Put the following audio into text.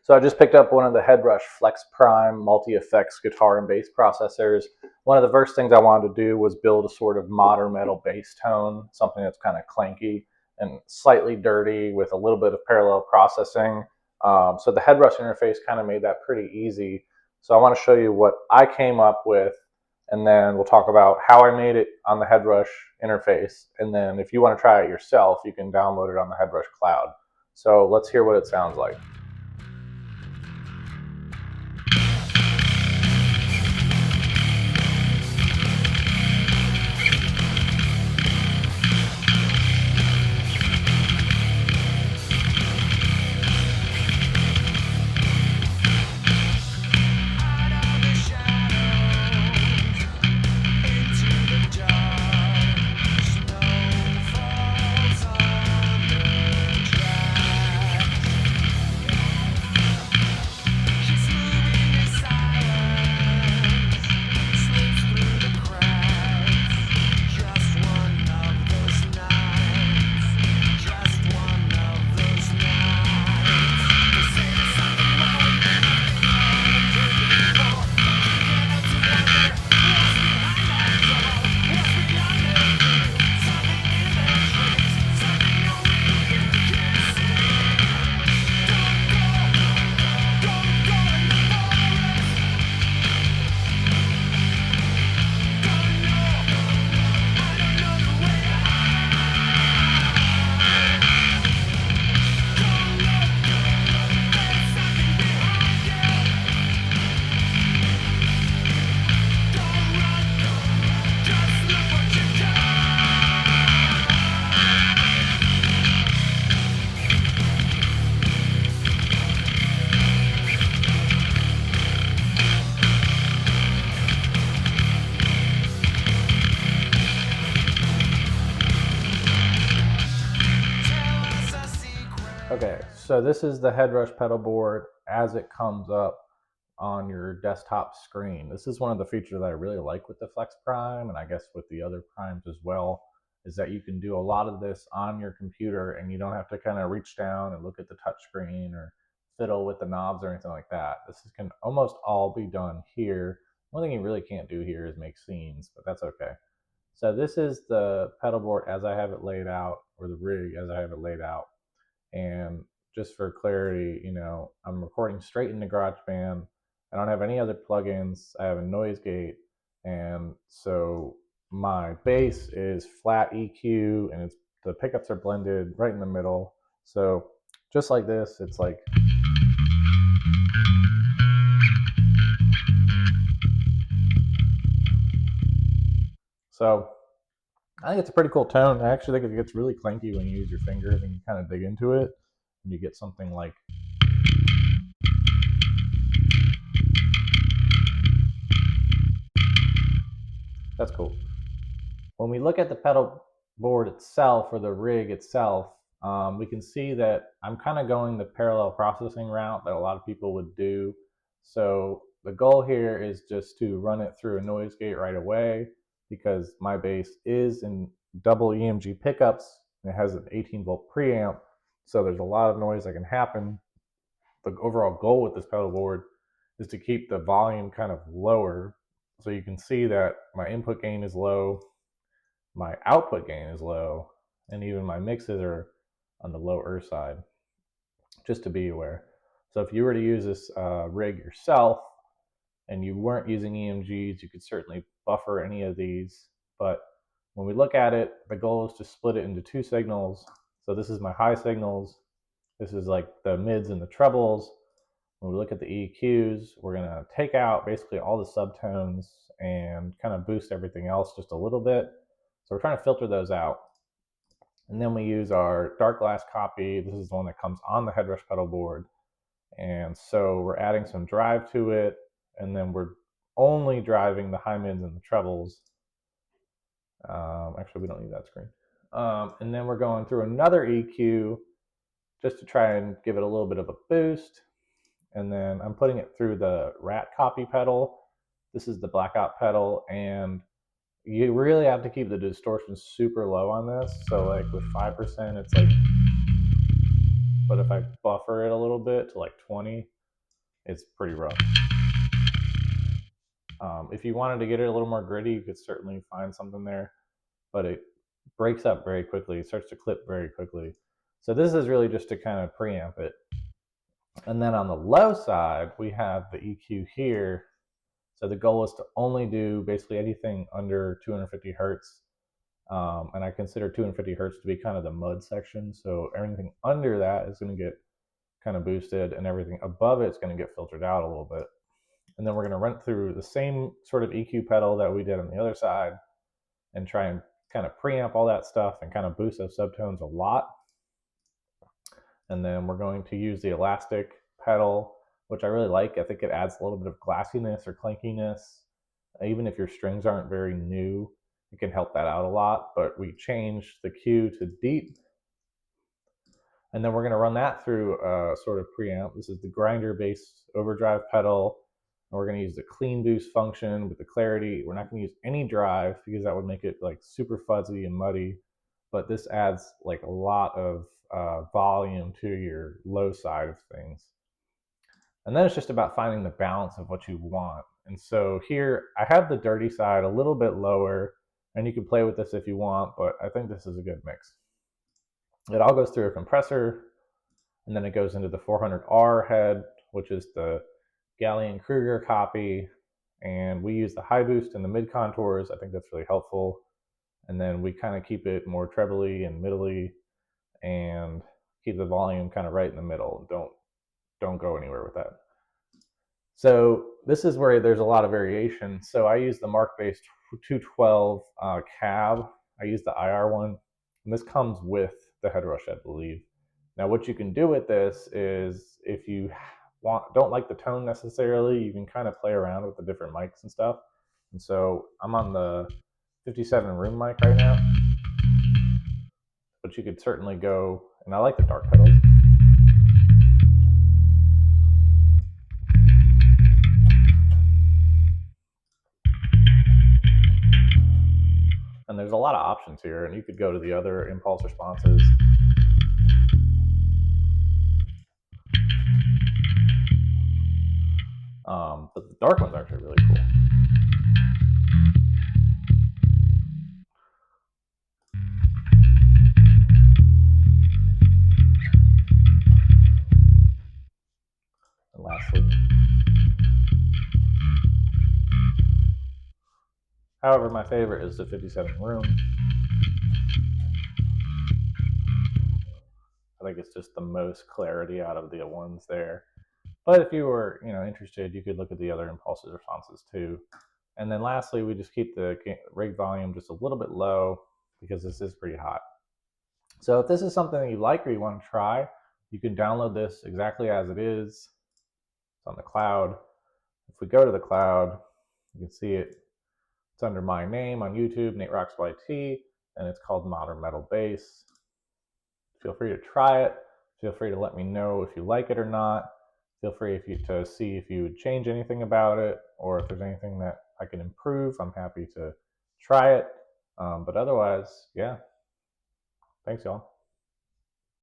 So I just picked up one of the Headrush Flex Prime multi-effects guitar and bass processors. One of the first things I wanted to do was build a sort of modern metal bass tone, something that's kind of clanky and slightly dirty with a little bit of parallel processing. So the Headrush interface kind of made that pretty easy. So I want to show you what I came up with, and then we'll talk about how I made it on the Headrush interface. And then if you want to try it yourself, you can download it on the Headrush Cloud. So let's hear what it sounds like. Okay, so this is the Headrush pedal board as it comes up on your desktop screen. This is one of the features that I really like with the Flex Prime, and I guess with the other Primes as well, is that you can do a lot of this on your computer and you don't have to kind of reach down and look at the touch screen or fiddle with the knobs or anything like that. This can almost all be done here. One thing you really can't do here is make scenes, but that's okay. So this is the pedal board as I have it laid out, or the rig as I have it laid out. And just for clarity, I'm recording straight into GarageBand. I don't have any other plugins. I have a noise gate. And so my bass is flat EQ and the pickups are blended right in the middle. So just like this, it's like. So I think it's a pretty cool tone. I actually think it gets really clanky when you use your fingers and you kind of dig into it, and you get something like. That's cool. When we look at the pedal board itself, or the rig itself, we can see that I'm kind of going the parallel processing route that a lot of people would do. So the goal here is just to run it through a noise gate right away, because my bass is in double EMG pickups and it has an 18-volt preamp, so there's a lot of noise that can happen. The overall goal with this pedal board is to keep the volume kind of lower. So you can see that my input gain is low, my output gain is low, and even my mixes are on the lower side, just to be aware. So if you were to use this rig yourself and you weren't using EMGs, you could certainly buffer any of these. But when we look at it, the goal is to split it into two signals. So this is my high signals. This is like the mids and the trebles. When we look at the EQs, we're going to take out basically all the subtones and kind of boost everything else just a little bit. So we're trying to filter those out. And then we use our dark glass copy. This is the one that comes on the Headrush pedal board. And so we're adding some drive to it, and then we're only driving the high mids and the trebles. Actually, we don't need that screen. And then we're going through another EQ just to try and give it a little bit of a boost. And then I'm putting it through the rat copy pedal. This is the blackout pedal, and you really have to keep the distortion super low on this. So like with 5%, it's like. but if I buffer it a little bit to like 20, it's pretty rough. If you wanted to get it a little more gritty, you could certainly find something there, but it breaks up very quickly. It starts to clip very quickly. So this is really just to kind of preamp it. And then on the low side, we have the EQ here. So the goal is to only do basically anything under 250 hertz. And I consider 250 hertz to be kind of the mud section. So everything under that is going to get kind of boosted, and everything above it is going to get filtered out a little bit. And then we're going to run through the same sort of EQ pedal that we did on the other side and try and kind of preamp all that stuff and kind of boost those subtones a lot. And then we're going to use the elastic pedal, which I really like. I think it adds a little bit of glassiness or clankiness. Even if your strings aren't very new, it can help that out a lot. But we changed the Q to deep. And then we're going to run that through a sort of preamp. This is the grinder bass overdrive pedal. And we're going to use the clean boost function with the clarity. We're not going to use any drive because that would make it like super fuzzy and muddy. But this adds like a lot of volume to your low side of things. And then it's just about finding the balance of what you want. And so here I have the dirty side a little bit lower, and you can play with this if you want, but I think this is a good mix. It all goes through a compressor, and then it goes into the 400R head, which is the Gallian-Kruger copy, and we use the high boost and the mid contours. I think that's really helpful. And then we kind of keep it more trebly and middly, and keep the volume kind of right in the middle. Don't go anywhere with that. So this is where there's a lot of variation. So I use the Mark-based 212 cab. I use the IR one, and this comes with the Headrush, I believe. Now what you can do with this is, if you don't like the tone necessarily, you can kind of play around with the different mics and stuff. And so I'm on the 57 room mic right now, but you could certainly go, and I like the dark pedals. And there's a lot of options here, and you could go to the other impulse responses. But the dark one's actually really cool. And lastly, however, my favorite is the 57 room. I think it's just the most clarity out of the ones there. But if you were, interested, you could look at the other impulse responses too. And then lastly, we just keep the rig volume just a little bit low because this is pretty hot. So if this is something that you like or you want to try, you can download this exactly as it is. It's on the cloud. If we go to the cloud, you can see it. It's under my name on YouTube, NateRocksYT, and it's called Modern Metal Bass. Feel free to try it. Feel free to let me know if you like it or not. Feel free to see if you would change anything about it, or if there's anything that I can improve. I'm happy to try it. But otherwise, yeah. Thanks, y'all.